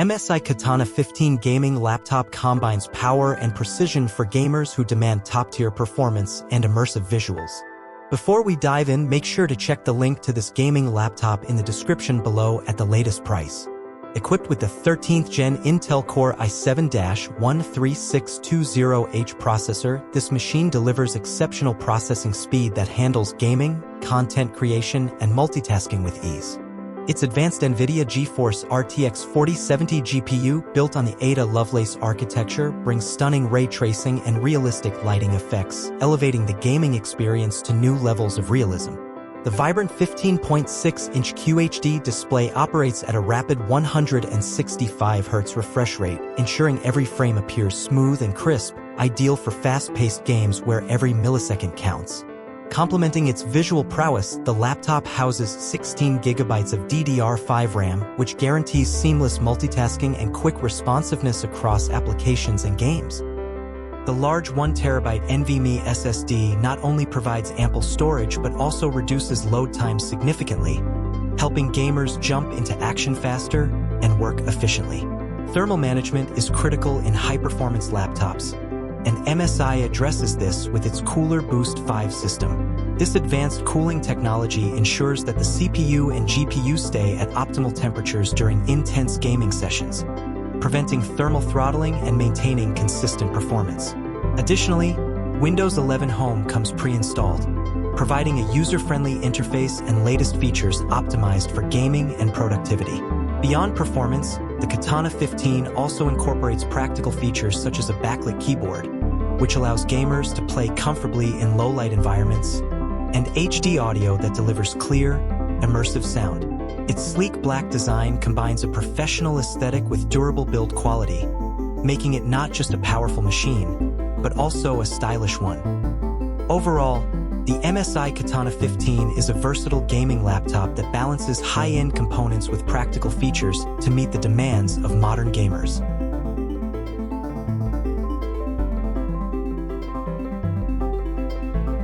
MSI Katana 15 gaming laptop combines power and precision for gamers who demand top-tier performance and immersive visuals. Before we dive in, make sure to check the link to this gaming laptop in the description below at the latest price. Equipped with the 13th Gen Intel Core i7-13620H processor, this machine delivers exceptional processing speed that handles gaming, content creation, and multitasking with ease. Its advanced NVIDIA GeForce RTX 4070 GPU, built on the Ada Lovelace architecture, brings stunning ray tracing and realistic lighting effects, elevating the gaming experience to new levels of realism. The vibrant 15.6-inch QHD display operates at a rapid 165Hz refresh rate, ensuring every frame appears smooth and crisp, ideal for fast-paced games where every millisecond counts. Complementing its visual prowess, the laptop houses 16 GB of DDR5 RAM, which guarantees seamless multitasking and quick responsiveness across applications and games. The large 1TB NVMe SSD not only provides ample storage but also reduces load times significantly, helping gamers jump into action faster and work efficiently. Thermal management is critical in high-performance laptops, and MSI addresses this with its Cooler Boost 5 system. This advanced cooling technology ensures that the CPU and GPU stay at optimal temperatures during intense gaming sessions, preventing thermal throttling and maintaining consistent performance. Additionally, Windows 11 Home comes pre-installed, providing a user-friendly interface and latest features optimized for gaming and productivity. Beyond performance, the Katana 15 also incorporates practical features such as a backlit keyboard, which allows gamers to play comfortably in low-light environments, and HD audio that delivers clear, immersive sound. Its sleek black design combines a professional aesthetic with durable build quality, making it not just a powerful machine, but also a stylish one. Overall, the MSI Katana 15 is a versatile gaming laptop that balances high-end components with practical features to meet the demands of modern gamers.